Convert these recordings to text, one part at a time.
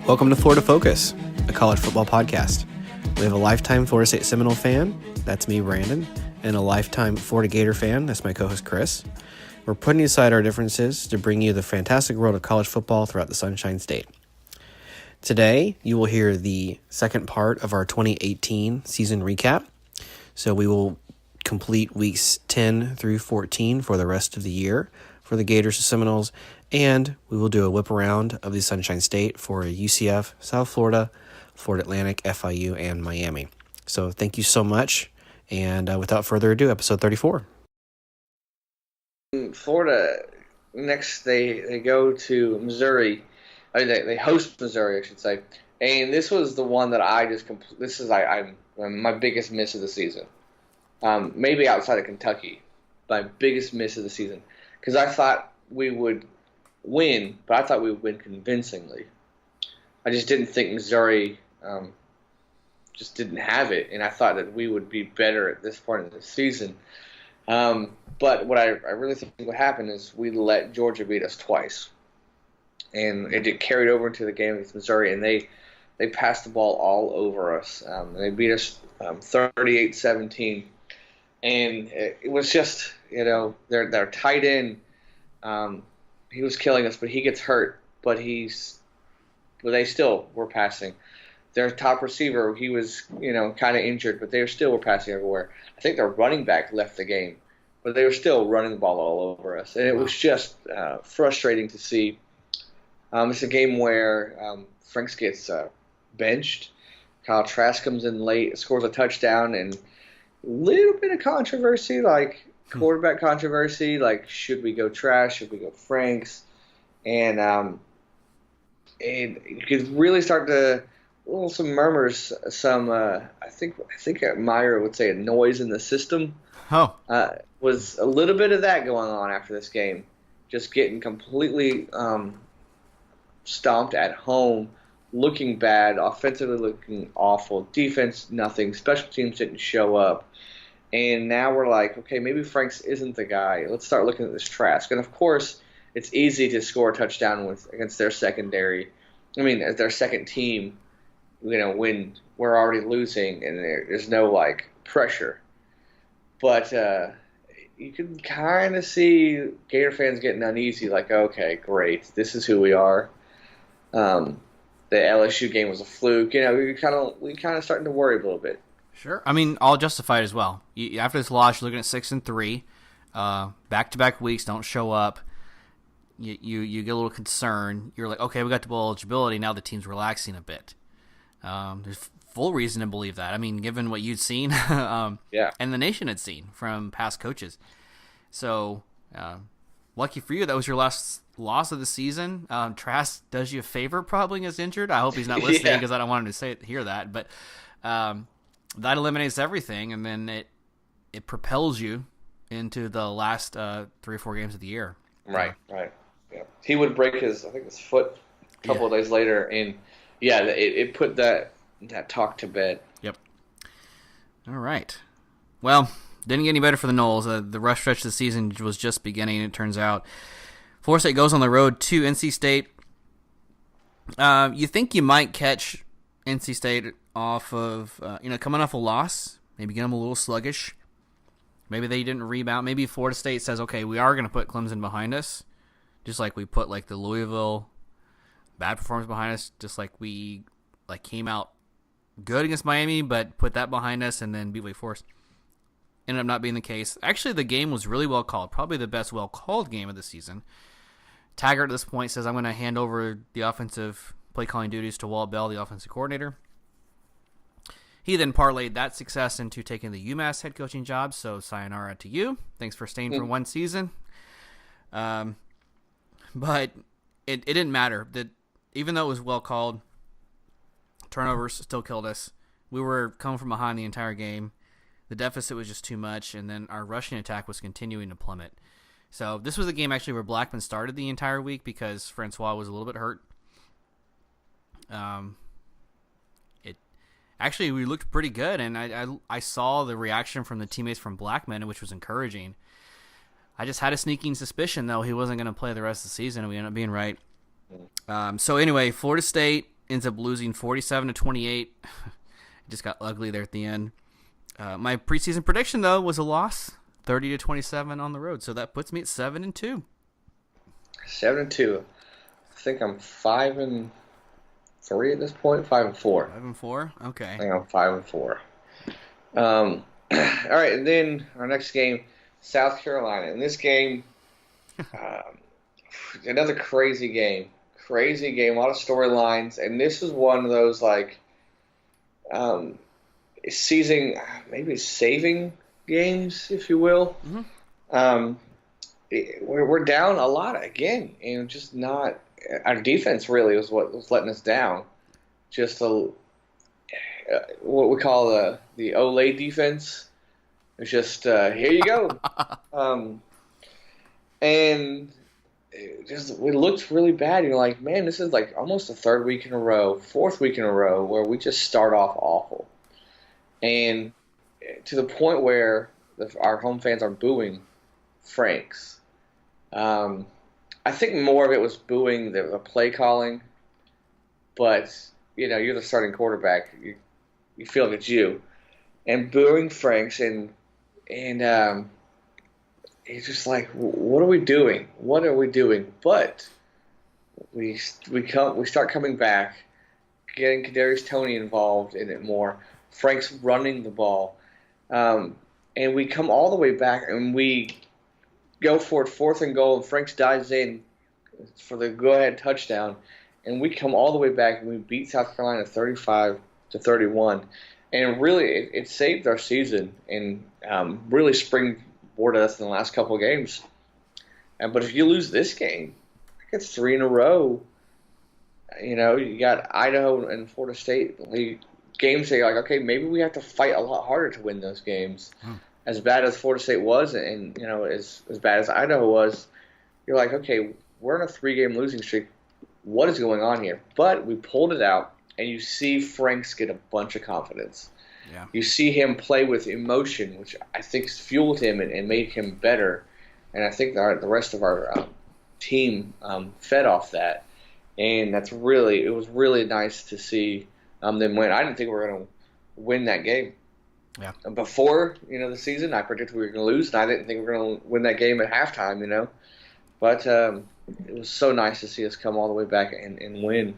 Welcome to Florida Focus, a college football podcast. We have a lifetime Florida State Seminole fan, that's me, Brandon, and a lifetime Florida Gator fan, that's my co-host, Chris. We're putting aside our differences to bring you the fantastic world of college football throughout the Sunshine State. Today, you will hear the second part of our 2018 season recap. So we will complete weeks 10 through 14 for the rest of the year for the Gators and Seminoles, and we will do a whip around of the Sunshine State for UCF, South Florida, Florida Atlantic, FIU, and Miami. So thank you so much, and without further ado, episode 34. Florida, next they go to Missouri. They host Missouri, I should say. And this was the one that this is my biggest miss of the season. Maybe outside of Kentucky, my biggest miss of the season. Because I thought we would win, but I thought we would win convincingly. I just didn't think Missouri just didn't have it, and I thought that we would be better at this point of the season. But what I really think what happened is we let Georgia beat us twice. And it carried over into the game against Missouri, and they passed the ball all over us. They beat us 38-17. And it was just, their tight end, he was killing us, but he gets hurt. But they still were passing. Their top receiver, he was, kind of injured, but they still were passing everywhere. I think their running back left the game, but they were still running the ball all over us. And it was just frustrating to see. It's a game where Franks gets benched. Kyle Trask comes in late, scores a touchdown, and a little bit of controversy, like quarterback controversy, like should we go Trask, should we go Franks? And you could really start to some murmurs, I think Meyer would say a noise in the system. Was a little bit of that going on after this game, just getting completely stomped at home, looking bad, offensively looking awful, defense nothing, special teams didn't show up, and now we're like, okay, maybe Franks isn't the guy. Let's start looking at this Trask. And of course, it's easy to score a touchdown against their secondary. I mean, as their second team, when we're already losing and there's no pressure. But you can kind of see Gator fans getting uneasy, like, okay, great, this is who we are. The LSU game was a fluke. We kind of starting to worry a little bit. Sure. I mean, all justified as well. After this loss, you're looking at 6-3. Back-to-back weeks don't show up. You get a little concerned. You're like, okay, we got the bowl eligibility. Now the team's relaxing a bit. There's full reason to believe that. I mean, given what you'd seen, and the nation had seen from past coaches. So, lucky for you, that was your last loss of the season. Trask does you a favor probably gets injured. I hope he's not listening because I don't want him to hear that. But that eliminates everything, and then it propels you into the last 3 or 4 games of the year. Right. Yeah. He would break his foot a couple of days later, and it put that talk to bed. Yep. All right. Well, didn't get any better for the Noles. The rough stretch of the season was just beginning, it turns out. Florida State goes on the road to NC State. You think you might catch NC State off of, coming off a loss, maybe get them a little sluggish. Maybe they didn't rebound. Maybe Florida State says, okay, we are going to put Clemson behind us, just like we put the Louisville bad performance behind us, just like we came out good against Miami, but put that behind us and then beat Wake Forest. Ended up not being the case. Actually, the game was really well called, probably the best well-called game of the season. Taggart at this point says, I'm going to hand over the offensive play-calling duties to Walt Bell, the offensive coordinator. He then parlayed that success into taking the UMass head coaching job, so sayonara to you. Thanks for staying for one season. But it didn't matter. Even though it was well called, turnovers still killed us. We were coming from behind the entire game. The deficit was just too much, and then our rushing attack was continuing to plummet. So this was a game actually where Blackman started the entire week because Francois was a little bit hurt. We looked pretty good, and I saw the reaction from the teammates from Blackman, which was encouraging. I just had a sneaking suspicion, though, he wasn't going to play the rest of the season, and we ended up being right. So anyway, Florida State ends up losing 47-28. It just got ugly there at the end. My preseason prediction, though, was a loss, 30-27 on the road. So that puts me at 7-2. 7-2. I think I'm 5-3 at this point. 5-4. 5-4. Okay. I think I'm 5-4. All right, and then our next game, South Carolina. In this game, another crazy game. Crazy game, a lot of storylines, and this is one of those saving games, if you will. Mm-hmm. We're down a lot again, and just not our defense really was what was letting us down. Just what we call the Ole defense. It's just here you go, and it looked really bad. You're like, man, this is like almost the third week in a row, fourth week in a row where we just start off awful, and to the point where our home fans are booing Franks. I think more of it was booing the play calling, but you're the starting quarterback. You feel like it's you, and booing Franks and it's just like, what are we doing? What are we doing? But we start coming back, getting Kadarius Toney involved in it more. Frank's running the ball, and we come all the way back, and we go for it, 4th and goal, and Franks dives in for the go-ahead touchdown, and we come all the way back, and we beat South Carolina 35-31, and really it saved our season and really springboarded us in the last couple of games. But if you lose this game, it's 3 in a row. You got Idaho and Florida State games that you're like, okay, maybe we have to fight a lot harder to win those games. As bad as Florida State was, and as bad as Idaho was, you're like, okay, we're on a 3-game losing streak. What is going on here? But we pulled it out, and you see Franks get a bunch of confidence. Yeah. You see him play with emotion, which I think fueled him and made him better. And I think the rest of our team fed off that. And it was really nice to see them win. I didn't think we were going to win that game. Yeah. Before the season, I predicted we were going to lose, and I didn't think we were going to win that game at halftime. But it was so nice to see us come all the way back and win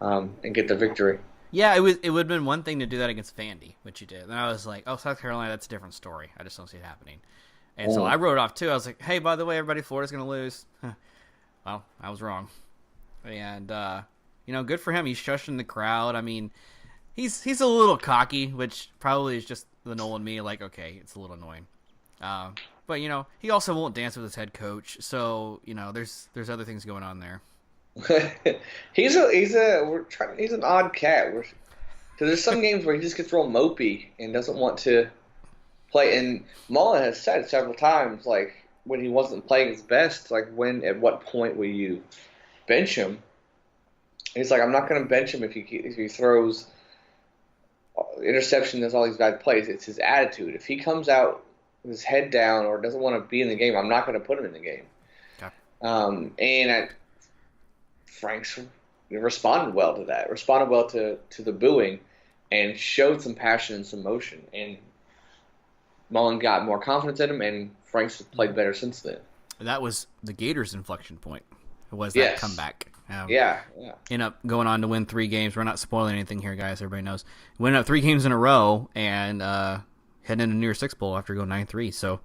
and get the victory. Yeah, it would have been one thing to do that against Vandy, which you did. And I was like, oh, South Carolina, that's a different story. I just don't see it happening. And so I wrote it off too. I was like, hey, by the way, everybody, Florida's going to lose. Well, I was wrong. And good for him. He's shushing the crowd. I mean, He's a little cocky, which probably is just the Nolan me. Like, okay, it's a little annoying, but he also won't dance with his head coach. So there's other things going on there. he's an odd cat. Because there's some games where he just gets real mopey and doesn't want to play. And Mullen has said several times, like when he wasn't playing his best, like at what point will you bench him? He's like, I'm not going to bench him if he throws interception, does all these bad plays. It's his attitude. If he comes out with his head down or doesn't want to be in the game, I'm not going to put him in the game. Okay. Franks responded well to that. Responded well to the booing, and showed some passion and some motion. And Mullen got more confidence in him, and Franks has played better since then. That was the Gators' inflection point. It was that comeback. Yeah. End up going on to win 3 games. We're not spoiling anything here, guys. Everybody knows. Winning up 3 games in a row and heading into New Year's Six Bowl after going 9-3. So,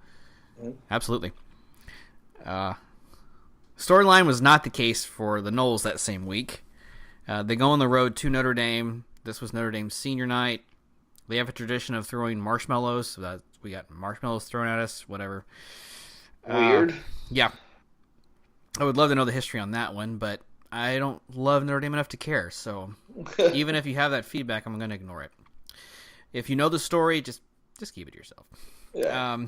absolutely. Storyline was not the case for the Noles that same week. They go on the road to Notre Dame. This was Notre Dame's senior night. They have a tradition of throwing marshmallows. So we got marshmallows thrown at us, whatever. Weird. Yeah. I would love to know the history on that one, but I don't love Notre Dame enough to care. So even if you have that feedback, I'm going to ignore it. If you know the story, just keep it to yourself. Yeah.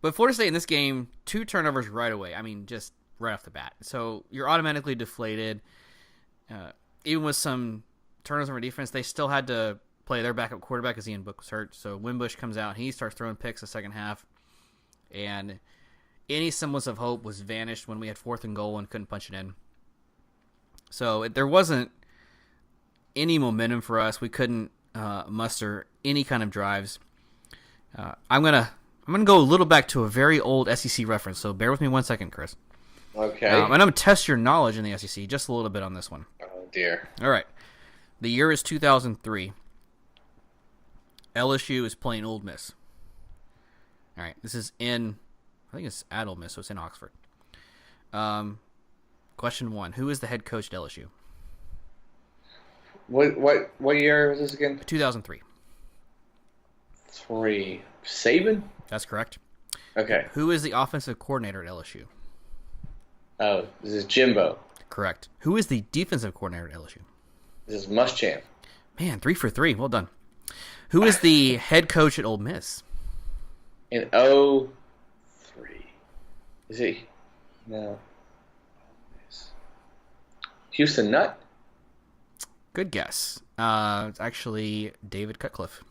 But Florida State in this game, 2 turnovers right away. I mean, just right off the bat. So you're automatically deflated. Even with some turnovers on our defense, they still had to play their backup quarterback because Ian Book was hurt. So Wimbush comes out, and he starts throwing picks the second half. And any semblance of hope was vanished when we had 4th and goal and couldn't punch it in. So there wasn't any momentum for us. We couldn't muster any kind of drives. I'm gonna go a little back to a very old SEC reference, so bear with me 1 second, Chris. Okay. And I'm gonna test your knowledge in the SEC just a little bit on this one. Oh dear. All right. The year is 2003. LSU is playing Ole Miss. All right. This is I think it's at Ole Miss, so it's in Oxford. Question 1: Who is the head coach at LSU? What year was this again? 2003. 3. Saban? That's correct. Okay. Who is the offensive coordinator at LSU? Oh, this is Jimbo. Correct. Who is the defensive coordinator at LSU? This is Muschamp. Man, 3 for 3. Well done. Who is the head coach at Ole Miss? In 03. Is he? No. Houston Nutt? Good guess. It's actually David Cutcliffe.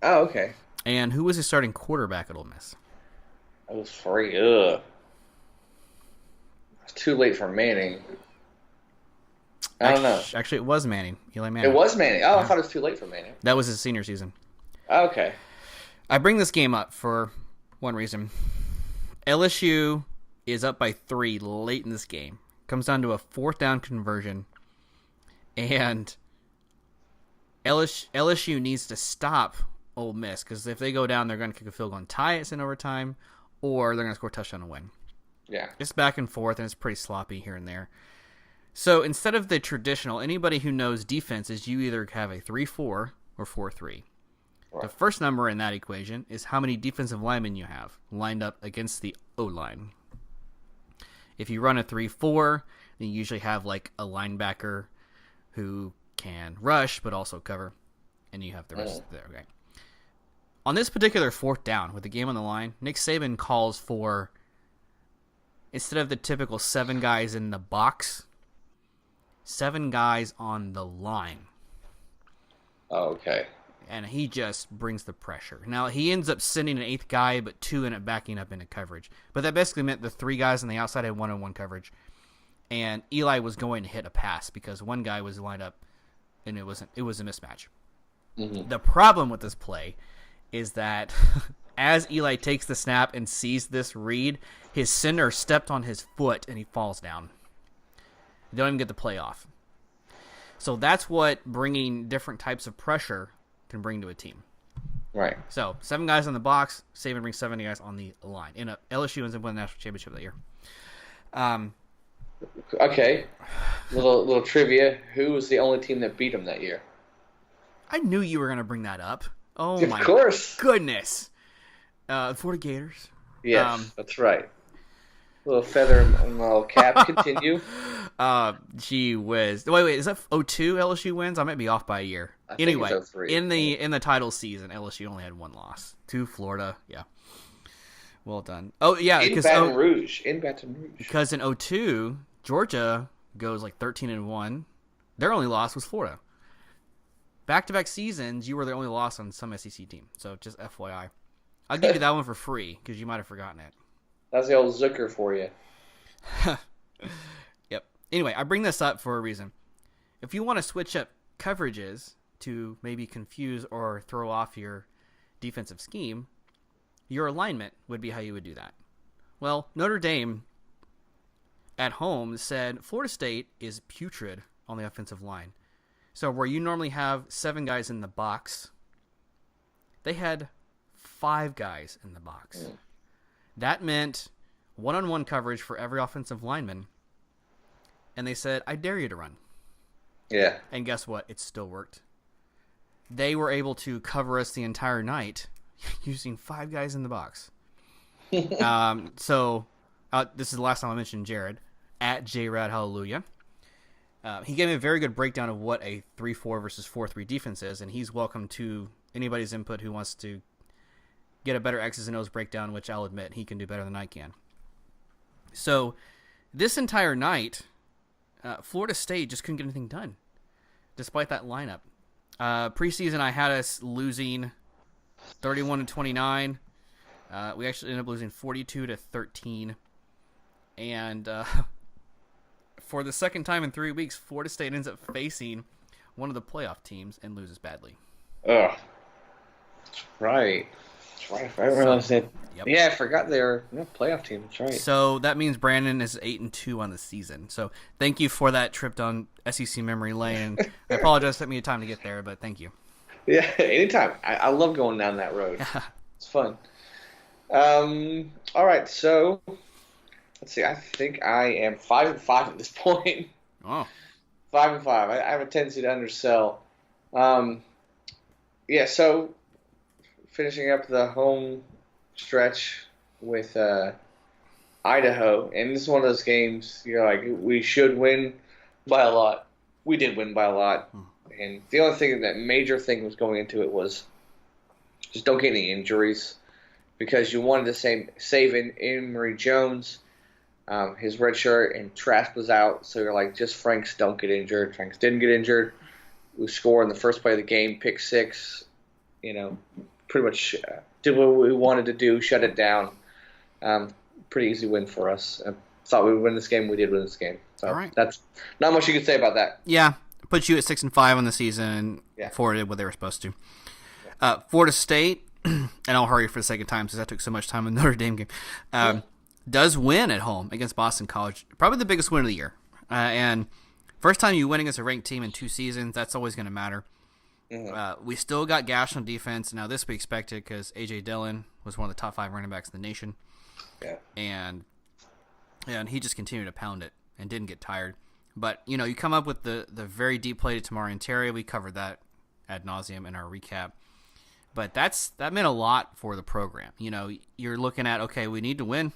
Oh, okay. And who was his starting quarterback at Ole Miss? I was 3. Ugh. It's too late for Manning. I don't know. Actually, it was Manning. Eli Manning. It was Manning. Oh, I thought it was too late for Manning. That was his senior season. Okay. I bring this game up for one reason. LSU is up by 3 late in this game. Comes down to a 4th down conversion. And LSU needs to stop Ole Miss, because if they go down, they're going to kick a field goal and tie it in overtime, or they're going to score a touchdown and win. Yeah. It's back and forth, and it's pretty sloppy here and there. So instead of the traditional, anybody who knows defense is you either have a 3-4 or 4-3. Right. The first number in that equation is how many defensive linemen you have lined up against the O-line. If you run a 3-4, then you usually have like a linebacker who can rush but also cover, and you have the rest there. Okay. On this particular 4th down with the game on the line, Nick Saban calls for, instead of the typical 7 guys in the box, 7 guys on the line. Oh, okay. And he just brings the pressure. Now, he ends up sending an 8th guy, but 2 in it backing up into coverage. But that basically meant the 3 guys on the outside had 1-on-1 coverage. And Eli was going to hit a pass because one guy was lined up, and it was a mismatch. Mm-hmm. The problem with this play is that as Eli takes the snap and sees this read, his center stepped on his foot, and he falls down. They don't even get the play off. So that's what bringing different types of pressure can bring to a team. Right. So 7 guys on the box, Saban brings 7 guys on the line. And LSU ends up winning the national championship that year. Okay. Little trivia. Who was the only team that beat them that year? I knew you were going to bring that up. Oh, of my course. goodness. Florida Gators. Yes, that's right. Little feather in my little cap. Continue. Gee whiz. Wait. Is that 02 LSU wins? I might be off by a year. I think Anyway, it's 03. in the title season, LSU only had 1 loss to Florida. Yeah. Well done. Oh, yeah. In Baton Rouge. Because in 02, Georgia goes like 13-1. Their only loss was Florida. Back-to-back seasons, you were the only loss on some SEC team. So just FYI. I'll give you that one for free because you might have forgotten it. That's the old Zucker for you. Yep. Anyway, I bring this up for a reason. If you want to switch up coverages to maybe confuse or throw off your defensive scheme, your alignment would be how you would do that. Well, Notre Dame at home said Florida State is putrid on the offensive line. So where you normally have 7 guys in the box, they had 5 guys in the box. Mm. That meant 1-on-1 coverage for every offensive lineman. And they said, I dare you to run. Yeah. And guess what? It still worked. They were able to cover us the entire night using 5 guys in the box. So this is the last time I mentioned Jared, at JRad Hallelujah. He gave me a very good breakdown of what a 3-4 versus 4-3 defense is, and he's welcome to anybody's input who wants to get a better X's and O's breakdown, which I'll admit he can do better than I can. So this entire night, Florida State just couldn't get anything done, despite that lineup. Preseason, I had us losing 31-29. We actually ended up losing 42-13. And for the second time in 3 weeks, Florida State ends up facing one of the playoff teams and loses badly. Ugh. Right. That's right. I realized that. Yep. Yeah, I forgot they're a playoff team. That's right. So that means Brandon is 8-2 on the season. So thank you for that trip down SEC memory lane. I apologize it took me time to get there, but thank you. Yeah, anytime. I love going down that road. It's fun. All right, so let's see. I think I am 5-5 at this point. Oh. 5-5. I have a tendency to undersell. Yeah, so finishing up the home stretch with Idaho, and this is one of those games you're like, we should win by a lot. We did win by a lot, and the only thing, that major thing was going into it was just don't get any injuries, because you wanted to save Emory Jones, his red shirt, and Trask was out, so you're like, just Franks don't get injured. Franks didn't get injured. We scored in the first play of the game, pick 6, pretty much did what we wanted to do, shut it down. Pretty easy win for us. I thought we would win this game. We did win this game. So all right. That's not much you can say about that. Yeah, puts you at 6-5 on the season. Yeah. Florida did what they were supposed to. Florida State, and I'll hurry for the second time since that took so much time in the Notre Dame game, does win at home against Boston College. Probably the biggest win of the year. And first time you win against a ranked team in 2 seasons, that's always going to matter. Mm-hmm. We still got gashed on defense. Now, this we expected because A.J. Dillon was one of the top 5 running backs in the nation. Yeah. And he just continued to pound it and didn't get tired. But, you come up with the very deep play to Tamari and Terry. We covered that ad nauseum in our recap. But that meant a lot for the program. You're looking at, okay, we need to win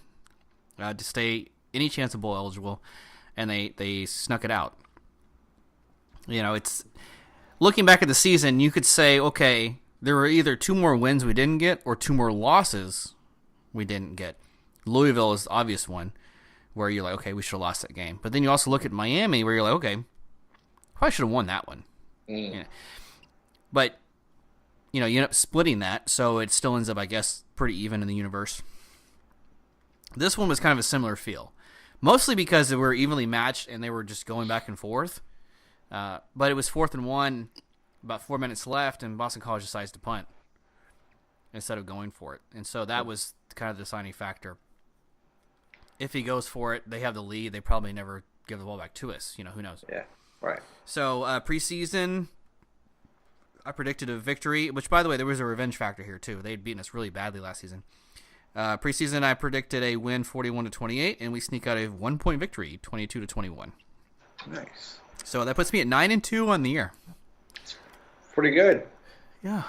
to stay any chance of bowl eligible, and they snuck it out. It's looking back at the season, you could say, okay, there were either 2 more wins we didn't get or 2 more losses we didn't get. Louisville is the obvious one where you're like, okay, we should have lost that game. But then you also look at Miami where you're like, okay, probably should have won that one. But, you end up splitting that, so it still ends up, I guess, pretty even in the universe. This one was kind of a similar feel. Mostly because they were evenly matched and they were just going back and forth. But it was 4th and 1, about 4 minutes left, and Boston College decides to punt instead of going for it. And so that was kind of the deciding factor. If he goes for it, they have the lead. They probably never give the ball back to us. Who knows? Yeah, right. So preseason, I predicted a victory, which, by the way, there was a revenge factor here, too. They had beaten us really badly last season. Preseason, I predicted a win 41-28, and we sneak out a 1-point victory, 22-21. Nice. So that puts me at 9-2 on the year. Pretty good. Yeah.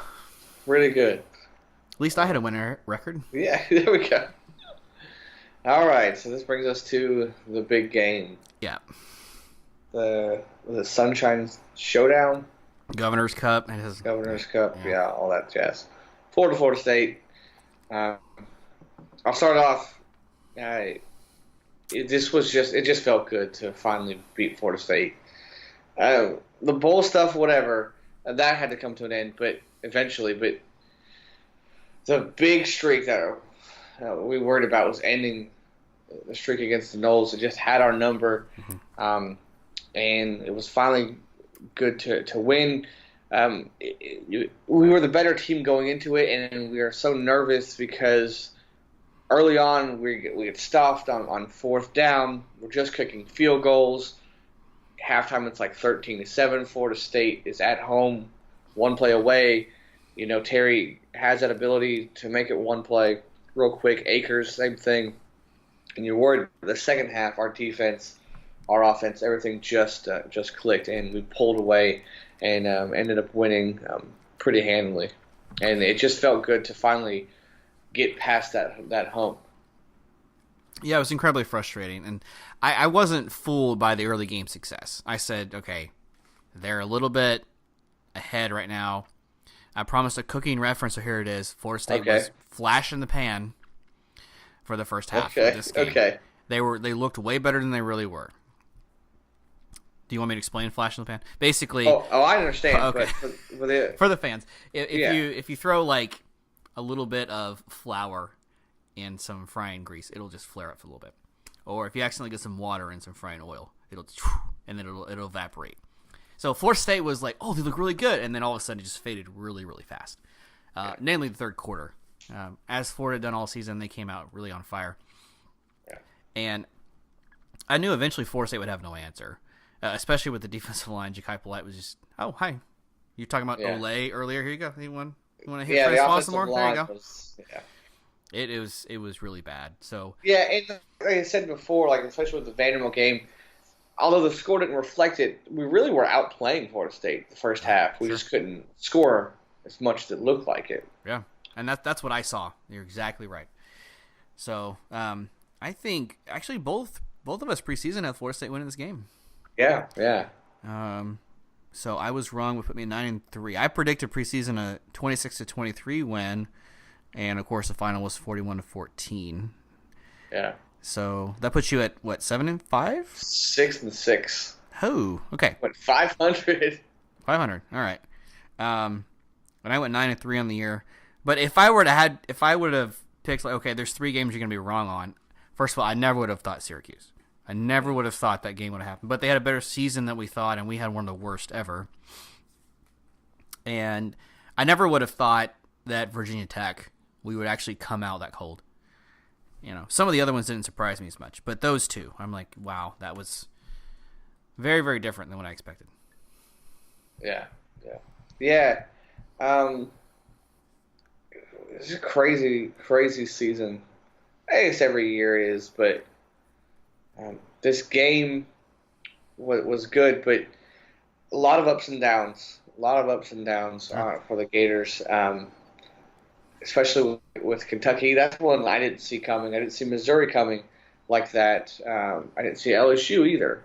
Really good. At least I had a winner record. Yeah, there we go. All right, so this brings us to the big game. Yeah. The Sunshine Showdown? Governor's Cup. Governor's Cup, yeah, all that jazz. Florida State. I'll start off. It just felt good to finally beat Florida State. The bowl stuff, whatever, that had to come to an end, but eventually. But the big streak that we worried about was ending the streak against the Noles. It just had our number, and it was finally good to win. We were the better team going into it, and we were so nervous because early on we get stuffed on 4th down. We're just kicking field goals. Halftime it's like 13-7. Florida State is at home, 1 play away. Terry has that ability to make it 1 play real quick. Akers, same thing. And you're worried the second half, our defense, our offense, everything just clicked, and we pulled away and ended up winning pretty handily. And it just felt good to finally get past that hump. Yeah, it was incredibly frustrating, and I wasn't fooled by the early game success. I said, okay, they're a little bit ahead right now. I promised a cooking reference, so here it is. Florida State was flash in the pan for the first half of this game. Okay. They looked way better than they really were. Do you want me to explain flash in the pan? Basically, I understand. Okay. But for the fans, if you throw like a little bit of flour in some frying grease, it'll just flare up for a little bit. Or if you accidentally get some water and some frying oil, and then it'll evaporate. So Florida State was like, oh, they look really good, and then all of a sudden it just faded really, really fast. Namely the third quarter. As Florida had done all season, they came out really on fire. Yeah. And I knew eventually Florida State would have no answer, especially with the defensive line. Ja'Kai Polite was just, oh, hi. You're talking about Ole earlier. Here you go. You want to hit Chris Paul some more? There you go. It was really bad. So and like I said before, like especially with the Vanderbilt game, although the score didn't reflect it, we really were outplaying Florida State the first half. We just couldn't score as much as it looked like it. Yeah, and that's what I saw. You're exactly right. So I think actually both of us preseason had Florida State winning this game. Yeah. So I was wrong, which put me 9-3. I predicted preseason a 26-23 win, and of course the final was 41-14. Yeah. So that puts you at what, 7-5? 6-6. Oh, okay. Went 500. 500. All right. And I went 9-3 on the year. But if I would have picked like, okay, there's 3 games you're gonna be wrong on. First of all, I never would have thought Syracuse. I never would have thought that game would have happened. But they had a better season than we thought, and we had one of the worst ever. And I never would have thought that Virginia Tech, we would actually come out that cold. Some of the other ones didn't surprise me as much. But those two, I'm like, wow, that was very, very different than what I expected. Yeah. It's a crazy, crazy season. I guess every year is, but this game was good, but a lot of ups and downs. For the Gators, especially with Kentucky. That's one I didn't see coming. I didn't see Missouri coming like that. I didn't see LSU either,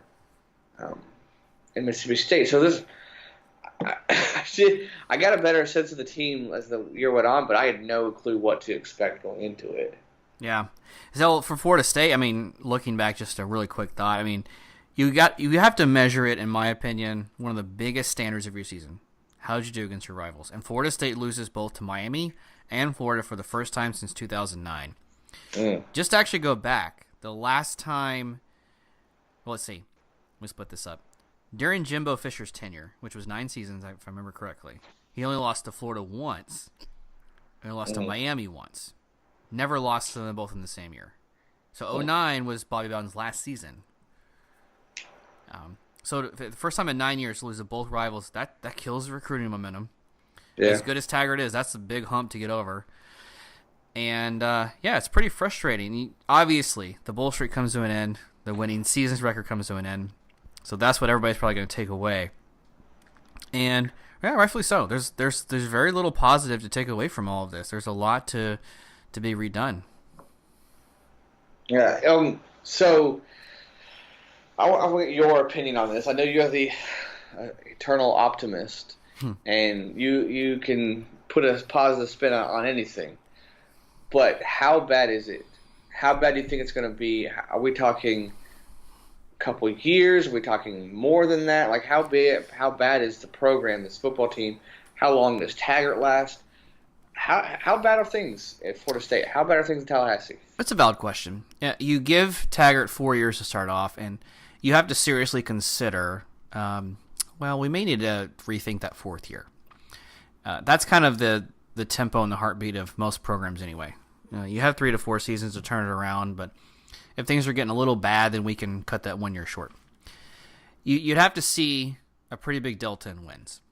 and Mississippi State. So I got a better sense of the team as the year went on, but I had no clue what to expect going into it. Yeah. So for Florida State, I mean, looking back, just a really quick thought. I mean, you have to measure it, in my opinion, one of the biggest standards of your season. How did you do against your rivals? And Florida State loses both to Miami and Florida for the first time since 2009. Just to actually go back, the last time, well, let's see. Let me split this up. During Jimbo Fisher's tenure, which was 9 seasons, if I remember correctly, he only lost to Florida once, and he lost to Miami once. Never lost to them both in the same year. So 2009 was Bobby Bowden's last season. So the first time in 9 years to lose to both rivals, that kills recruiting momentum. Yeah. As good as Taggart is, that's a big hump to get over. And, it's pretty frustrating. Obviously, the bull streak comes to an end. The winning season's record comes to an end. So that's what everybody's probably going to take away. And, rightfully so. There's very little positive to take away from all of this. There's a lot to be redone. Yeah. So I want your opinion on this. I know you're the eternal optimist, and you can put a positive spin on anything. But how bad is it? How bad do you think it's going to be? Are we talking a couple of years? Are we talking more than that? Like how bad is the program, this football team? How long does Taggart last? How bad are things at Florida State? How bad are things in Tallahassee? That's a valid question. Yeah, you give Taggart 4 years to start off, and you have to seriously consider, we may need to rethink that 4th year. That's kind of the tempo and the heartbeat of most programs anyway. You have 3 to 4 seasons to turn it around, but if things are getting a little bad, then we can cut that 1 year short. You'd have to see a pretty big delta in wins.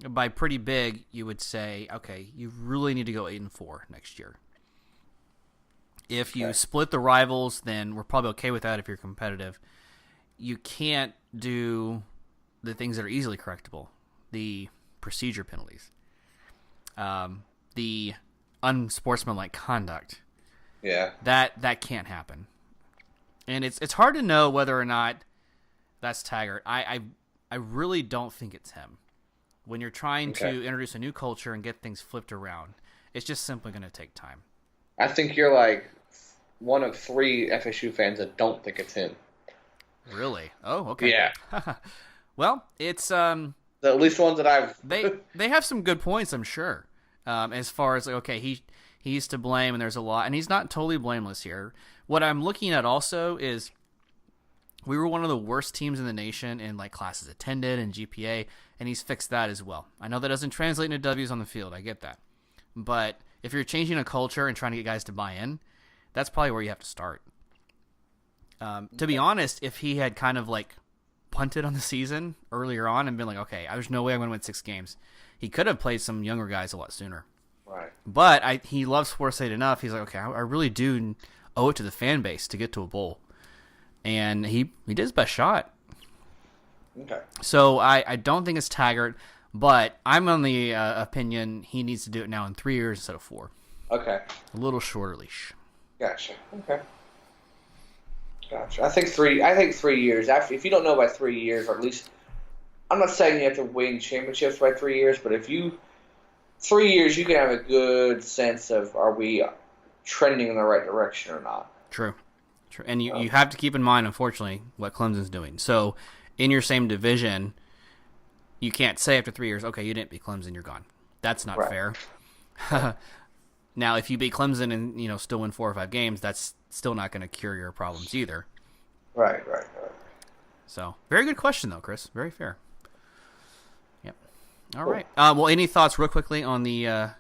By pretty big, you would say, okay, you really need to go 8-4 next year. If you split the rivals, then we're probably okay with that if you're competitive. You can't do the things that are easily correctable, the procedure penalties, the unsportsmanlike conduct. Yeah, that can't happen, and it's hard to know whether or not that's Taggart. I really don't think it's him. When you're trying to introduce a new culture and get things flipped around, it's just simply going to take time. I think you're like one of 3 FSU fans that don't think it's him. Really? Oh, okay. Yeah. Well, it's the at least ones that I've. they have some good points, I'm sure. As far as he's to blame, and there's a lot, and he's not totally blameless here. What I'm looking at also is We were one of the worst teams in the nation in like classes attended and GPA, and he's fixed that as well. I know that doesn't translate into W's on the field. I get that. But if you're changing a culture and trying to get guys to buy in, that's probably where you have to start. To be honest, if he had kind of like punted on the season earlier on and been like, okay, there's no way I'm going to win 6 games, he could have played some younger guys a lot sooner. Right. But he loves Florida State enough. He's like, okay, I really do owe it to the fan base to get to a bowl. And he did his best shot. Okay. So I don't think it's Taggart, but I'm on the opinion he needs to do it now in 3 years instead of 4. Okay. A little shorter leash. Gotcha. Okay. Gotcha. I think 3 years. After, if you don't know by 3 years, or at least, I'm not saying you have to win championships by 3 years, but if 3 years, you can have a good sense of, are we trending in the right direction or not. True. And you have to keep in mind, unfortunately, what Clemson's doing. So, in your same division, you can't say after 3 years, okay, you didn't beat Clemson, you're gone. That's not fair. Now, if you beat Clemson and still win 4 or 5 games, that's still not going to cure your problems either. Right. So, very good question, though, Chris. Very fair. Yep. All right. Well, any thoughts real quickly on the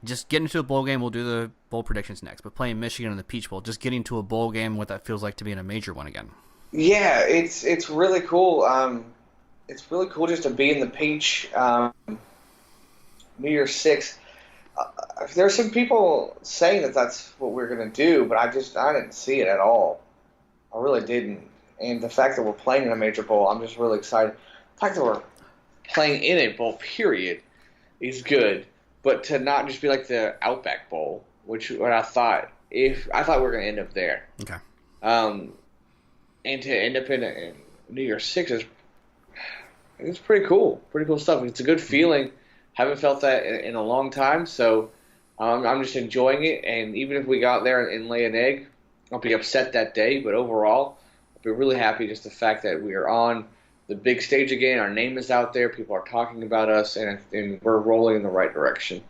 just getting to a bowl game? We'll do the bowl predictions next, but playing Michigan in the Peach Bowl, just getting to a bowl game, what that feels like to be in a major one again. Yeah, it's really cool. It's really cool just to be in the Peach. New Year's 6. There's some people saying that that's what we're going to do, but I didn't see it at all. I really didn't. And the fact that we're playing in a major bowl, I'm just really excited. The fact that we're playing in a bowl, period, is good. But to not just be like the Outback Bowl, which what I thought we were going to end up there. Okay. And to end up in New Year's 6 it's pretty cool. Pretty cool stuff. It's a good feeling. Haven't felt that in a long time, so I'm just enjoying it. And even if we got there and lay an egg, I'll be upset that day. But overall, I'll be really happy just the fact that we are on the big stage again. Our name is out there. People are talking about us, and we're rolling in the right direction.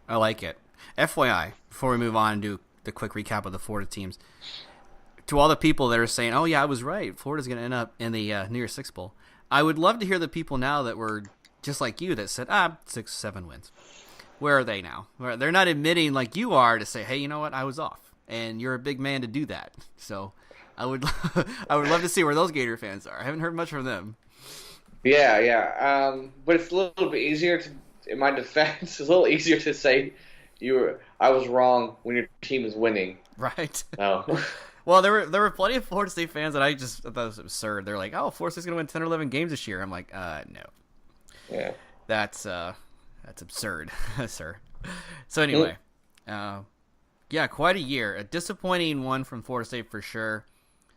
I like it. FYI, before we move on and do the quick recap of the Florida teams, to all the people that are saying, oh, yeah, I was right, Florida's going to end up in the New Year's Six Bowl, I would love to hear the people now that were just like you that said, 6-7 wins. Where are they now? They're not admitting like you are to say, hey, you know what, I was off. And you're a big man to do that. So I would love to see where those Gator fans are. I haven't heard much from them. Yeah. But it's a little bit easier in my defense, it's a little easier to say I was wrong when your team is winning. Right. No. Well, there were plenty of Florida State fans that I thought it was absurd. They're like, oh, Florida State's going to win 10 or 11 games this year. I'm like, no. Yeah. That's absurd, sir. So anyway, yeah, quite a year. A disappointing one from Florida State for sure.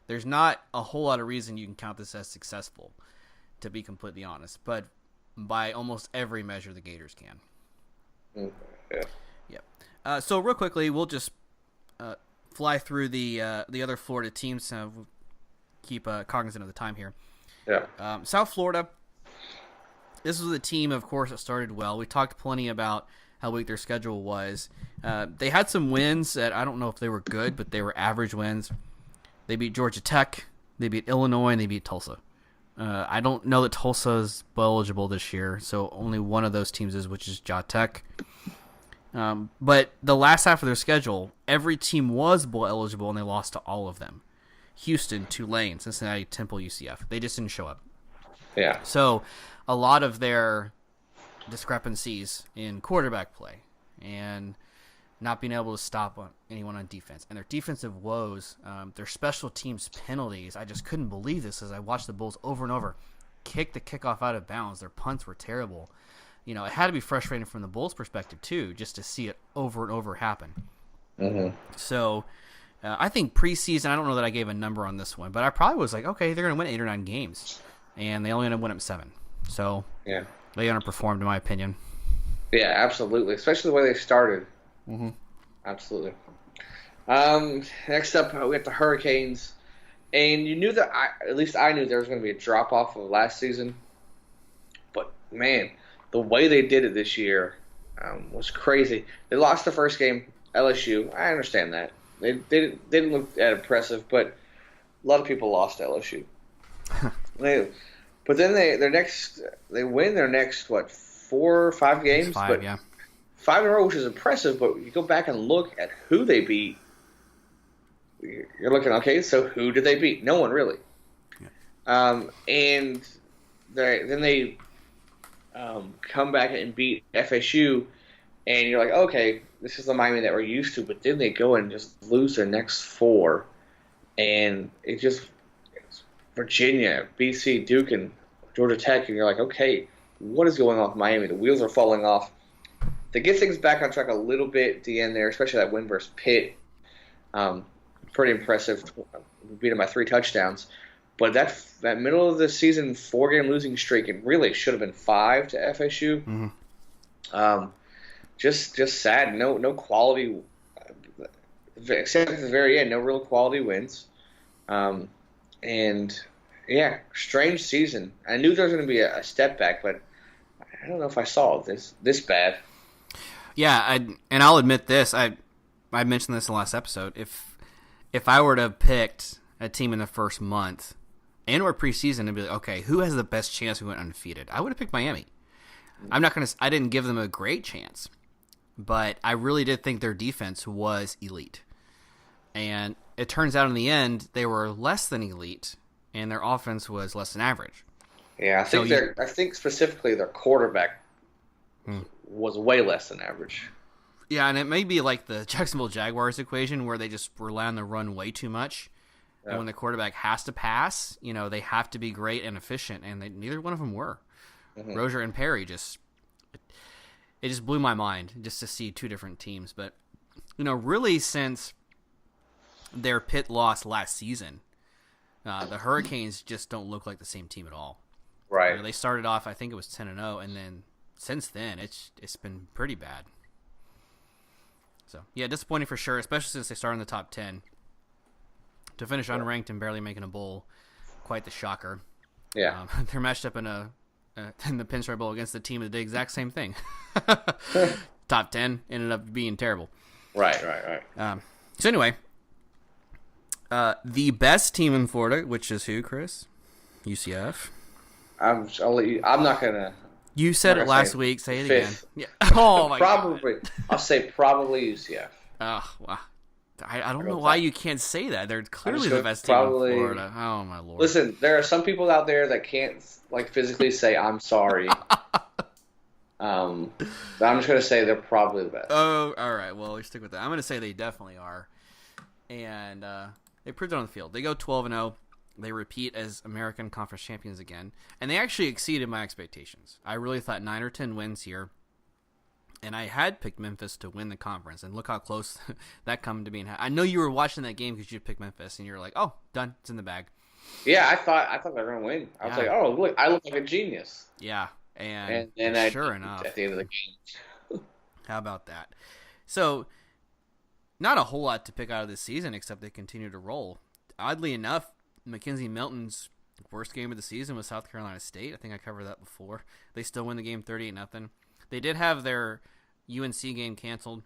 There's not a whole lot of reason you can count this as successful, to be completely honest. But by almost every measure, the Gators can. Yeah. Yep. So real quickly, we'll just fly through the other Florida teams. We'll keep cognizant of the time here. Yeah. South Florida. This was a team, of course, that started well. We talked plenty about how weak their schedule was. They had some wins that I don't know if they were good, but they were average wins. They beat Georgia Tech, they beat Illinois, and they beat Tulsa. I don't know that Tulsa is bowl eligible this year, so only one of those teams is, which is Georgia Tech. But the last half of their schedule, every team was bowl eligible, and they lost to all of them. Houston, Tulane, Cincinnati, Temple, UCF. They just didn't show up. Yeah. So a lot of their discrepancies in quarterback play and not being able to stop anyone on defense and their defensive woes, their special teams penalties. I just couldn't believe this as I watched the Bulls over and over kick the kickoff out of bounds. Their punts were terrible. It had to be frustrating from the Bulls' perspective too, just to see it over and over happen. Mm-hmm. So I think preseason, I don't know that I gave a number on this one, but I probably was like, okay, they're going to win 8 or 9 games. And they only ended up winning 7. So yeah, they underperformed, in my opinion. Yeah, absolutely. Especially the way they started. Mm-hmm. Absolutely. Next up, we got the Hurricanes. And you knew that, at least I knew there was going to be a drop-off of last season. But, man, the way they did it this year was crazy. They lost the first game, LSU. I understand that. They didn't look that impressive, but lot of people lost to LSU. But then they win their next 4 or 5 games. 5, but yeah. 5 in a row, which is impressive. But you go back and look at who they beat. You're looking, okay, so who did they beat? No one really. Yeah. And they come back and beat FSU, and you're like, okay, this is the Miami that we're used to. But then they go and just lose their next 4, and it's Virginia, BC, Duke, and Georgia Tech, and you're like, okay, what is going on with Miami? The wheels are falling off. They get things back on track a little bit at the end there, especially that win versus Pitt. Pretty impressive. We beat them by 3 touchdowns. But that middle of the season 4-game losing streak, it really should have been 5 to FSU. Mm-hmm. Just sad. No quality, except at the very end, no real quality wins. And yeah, strange season. I knew there was going to be a step back, but I don't know if I saw this bad. Yeah, and I'll admit this. I mentioned this in the last episode. If I were to have picked a team in the first month and or preseason and be like, okay, who has the best chance we went undefeated? I would have picked Miami. I didn't give them a great chance, but I really did think their defense was elite. And it turns out in the end they were less than elite, and their offense was less than average. Yeah, I think specifically their quarterback was way less than average. Yeah, and it may be like the Jacksonville Jaguars equation where they just rely on the run way too much. Yeah. And when the quarterback has to pass, they have to be great and efficient, and neither one of them were. Mm-hmm. Rozier and Perry it just blew my mind just to see 2 different teams. But, really since their Pitt loss last season, the Hurricanes just don't look like the same team at all. Right. They started off, I think it was 10-0, and then since then it's been pretty bad. So, yeah, disappointing for sure, especially since they started in the top 10. To finish unranked and barely making a bowl, quite the shocker. Yeah. They're matched up in the Pinstripe Bowl against the team that did the exact same thing. Top 10 ended up being terrible. Right. So anyway, the best team in Florida, which is who, Chris? UCF. I'm not going to... You said it last week. Say it fifth. Again. Yeah. Oh, my God. I'll say probably UCF. Oh, wow. I don't know why you can't say that. They're clearly the best team in Florida. Oh, my Lord. Listen, there are some people out there that can't physically say, I'm sorry. But I'm just going to say they're probably the best. Oh, all right. Well, we stick with that. I'm going to say they definitely are. And they proved it on the field. They go 12-0. They repeat as American Conference champions again. And they actually exceeded my expectations. I really thought 9 or 10 wins here. And I had picked Memphis to win the conference. And look how close that come to being. I know you were watching that game because you picked Memphis. And you were like, oh, done. It's in the bag. Yeah, I thought they were going to win. I was like, oh, look, I look like a genius. Yeah. And sure enough. At the end of the game. How about that? So, not a whole lot to pick out of this season except they continue to roll. Oddly enough, Mackenzie Milton's worst game of the season was South Carolina State. I think I covered that before. They still win the game 38-0. They did have their UNC game canceled.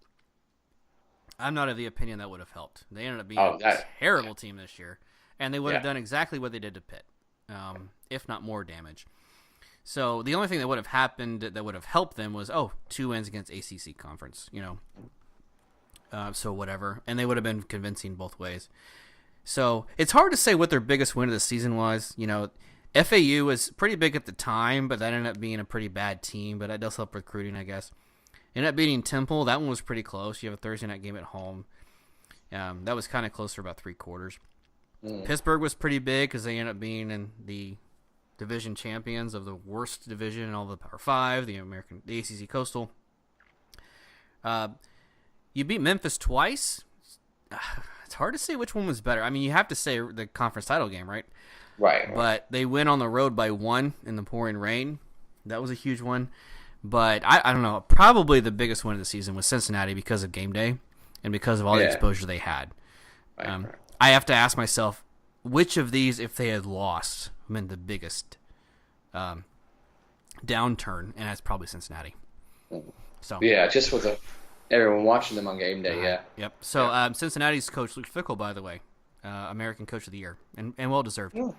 I'm not of the opinion that would have helped. They ended up being a terrible team this year, and they would have done exactly what they did to Pitt, if not more damage. So the only thing that would have happened that would have helped them was, 2 wins against ACC conference, so whatever. And they would have been convincing both ways. So it's hard to say what their biggest win of the season was. FAU was pretty big at the time, but that ended up being a pretty bad team. But that does help recruiting, I guess. Ended up beating Temple. That one was pretty close. You have a Thursday night game at home. That was kind of close for about 3 quarters. Pittsburgh was pretty big because they ended up being in the division champions of the worst division in all the Power 5, the ACC Coastal. You beat Memphis twice. It's hard to say which one was better. I mean, you have to say the conference title game, right? Right. But they went on the road by 1 in the pouring rain. That was a huge one. But I don't know. Probably the biggest win of the season was Cincinnati because of game day and because of all the exposure they had. Right. I have to ask myself, which of these, if they had lost, meant the biggest downturn, and that's probably Cincinnati. So yeah, just with everyone watching them on game day, yeah. Yep. So Cincinnati's coach, Luke Fickell, by the way, American Coach of the Year, and well deserved. Oh,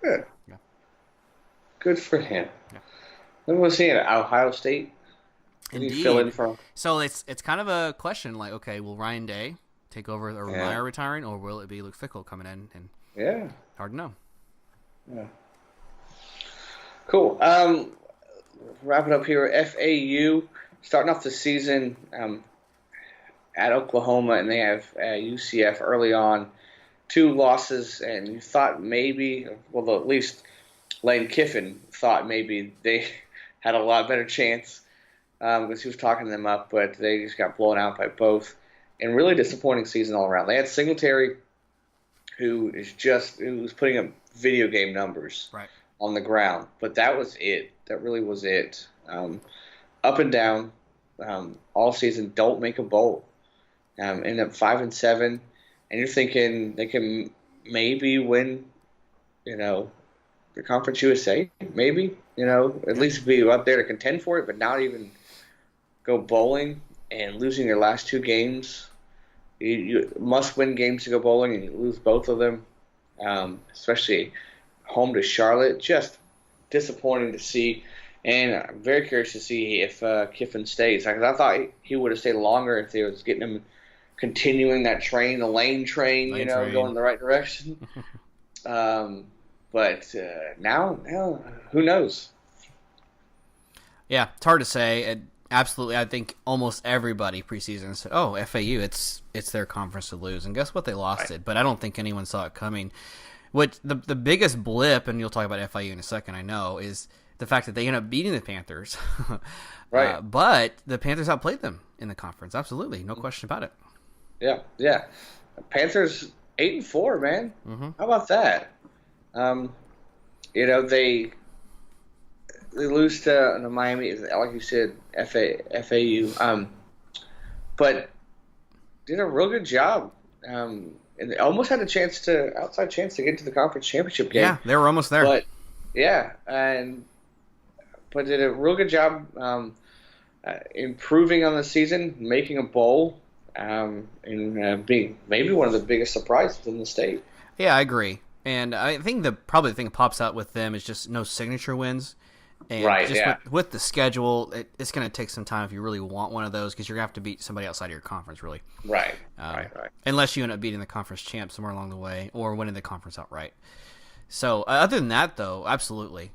good. Yeah. Good for him. Yeah. Then was he at Ohio State? Did Indeed. he fill in for? So it's kind of a question, like, okay, will Ryan Day take over, or Meyer retiring, or will it be Luke Fickell coming in? And hard to know. Yeah. Cool. Wrap it up here. FAU starting off the season at Oklahoma, and they have UCF early on. 2 losses, and you thought maybe, well, at least Lane Kiffin thought maybe they had a lot better chance because he was talking them up, but they just got blown out by both. And really disappointing season all around. They had Singletary, who was putting up video game numbers on the ground, but that was it. That really was it. Up and down all season. Don't make a bowl. End up 5-7, and you're thinking they can maybe win, the Conference USA, maybe, at least be up there to contend for it, but not even go bowling and losing your last 2 games. You must win games to go bowling, and you lose both of them, especially home to Charlotte. Just disappointing to see, and I'm very curious to see if Kiffin stays. Because I thought he would have stayed longer if they was getting him continuing that train, the lane train, going in the right direction. But now, who knows? Yeah, it's hard to say. Absolutely, I think almost everybody preseason said, "Oh, FAU, it's their conference to lose," and guess what? They lost it. But I don't think anyone saw it coming. What the biggest blip, and you'll talk about FIU in a second, I know, is the fact that they end up beating the Panthers. Right. But the Panthers outplayed them in the conference. Absolutely, no question about it. Yeah. Panthers 8-4, man. Mm-hmm. How about that? They lose to Miami, like you said, FAU. But did a real good job. And they almost had outside chance to get to the conference championship game. Yeah, they were almost there. But did a real good job improving on the season, making a bowl, and being maybe one of the biggest surprises in the state. Yeah, I agree. And I think probably the thing that pops out with them is just no signature wins. And with the schedule, it's going to take some time if you really want one of those, because you're going to have to beat somebody outside of your conference, really. Right. Unless you end up beating the conference champ somewhere along the way or winning the conference outright. So other than that, though, absolutely.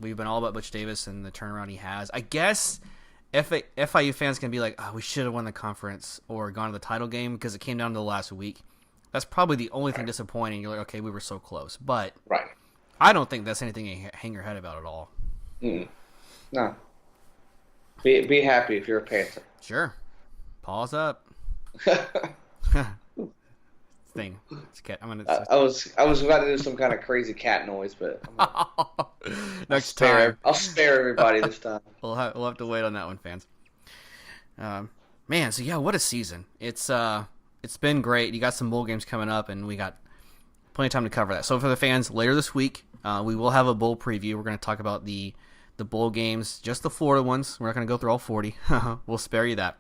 We've been all about Butch Davis and the turnaround he has. I guess FIU fans can be like, oh, we should have won the conference or gone to the title game because it came down to the last week. That's probably the only thing disappointing. You're like, okay, we were so close. But I don't think that's anything to hang your head about at all. No. Be happy if you're a Panther. Sure. Pause up. Thing. I was about to do some kind of crazy cat noise, but next time I'll spare everybody this time. We'll have to wait on that one, fans. Man, so yeah, what a season! It's been great. You got some bowl games coming up, and we got plenty of time to cover that. So for the fans, later this week, we will have a bowl preview. We're going to talk about the bowl games, just the Florida ones. We're not going to go through all 40. We'll spare you that.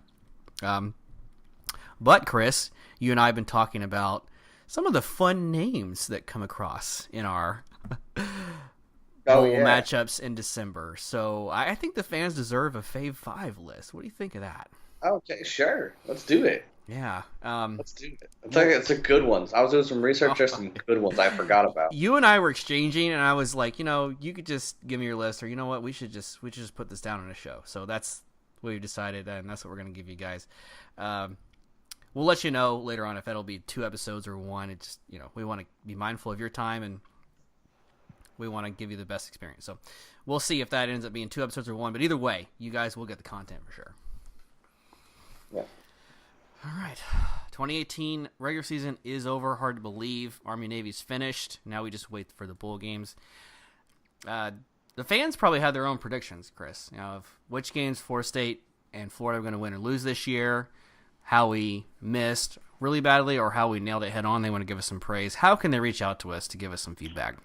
But Chris, you and I have been talking about some of the fun names that come across in our bowl matchups in December. So I think the fans deserve a Fave 5 list. What do you think of that? Okay, sure. Let's do it. Yeah. Let's do it. It's a good ones. I was doing some research. There's some good ones I forgot about. You and I were exchanging, and I was like, you could just give me your list, or you know what, we should just put this down on a show. So that's what we've decided, and that's what we're going to give you guys. We'll let you know later on if that'll be 2 episodes or 1. It just, we want to be mindful of your time, and we want to give you the best experience. So we'll see if that ends up being 2 episodes or 1. But either way, you guys will get the content for sure. Yeah. All right. 2018 regular season is over. Hard to believe. Army-Navy's finished. Now we just wait for the bowl games. The fans probably had their own predictions, Chris, of which games Florida State and Florida are going to win or lose this year, how we missed really badly or how we nailed it head on. They want to give us some praise. How can they reach out to us to give us some feedback?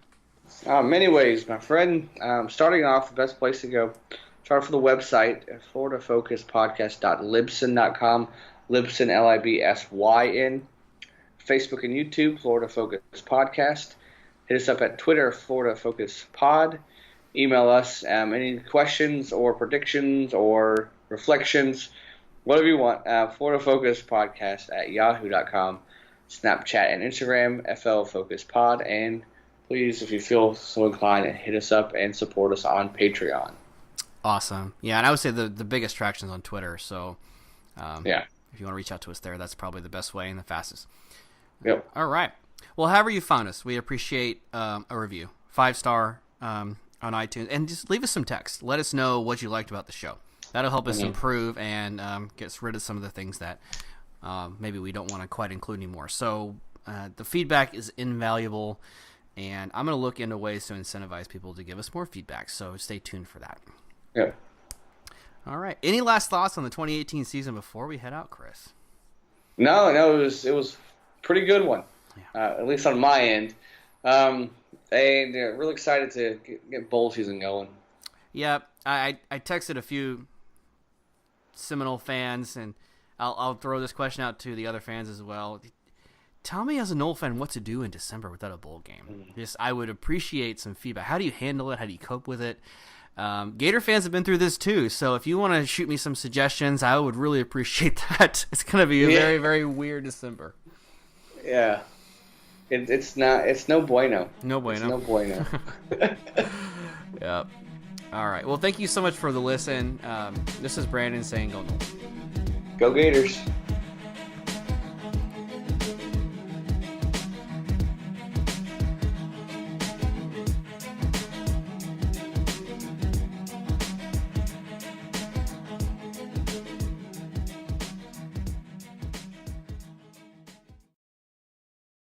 Many ways, my friend. Starting off, the best place to go, start for the website, floridafocuspodcast.libsyn.com. Libsyn, Libsyn. Facebook and YouTube, Florida Focus Podcast. Hit us up at Twitter, Florida Focus Pod. Email us any questions or predictions or reflections, whatever you want. Florida Focus Podcast at yahoo.com. Snapchat and Instagram, FL Focus Pod. And please, if you feel so inclined, hit us up and support us on Patreon. Awesome. Yeah, and I would say the biggest traction is on Twitter. So if you want to reach out to us there, that's probably the best way and the fastest. Yep. All right. Well, however you found us, we appreciate a review. 5-star on iTunes. And just leave us some text. Let us know what you liked about the show. That'll help us improve and get rid of some of the things that maybe we don't want to quite include anymore. So the feedback is invaluable, and I'm going to look into ways to incentivize people to give us more feedback. So stay tuned for that. Yeah. All right. Any last thoughts on the 2018 season before we head out, Chris? No, it was a pretty good one, at least on my end. And really excited to get bowl season going. Yeah, I texted a few Seminole fans, and I'll throw this question out to the other fans as well. Tell me, as a Nole fan, what to do in December without a bowl game. I would appreciate some feedback. How do you handle it? How do you cope with it? Gator fans have been through this too, so if you want to shoot me some suggestions, I would really appreciate that. It's going to be a very, very weird December. Yeah. It's no bueno. No bueno. It's no bueno. Yep. All right. Well, thank you so much for the listen. This is Brandon saying go Noles. Go Gators.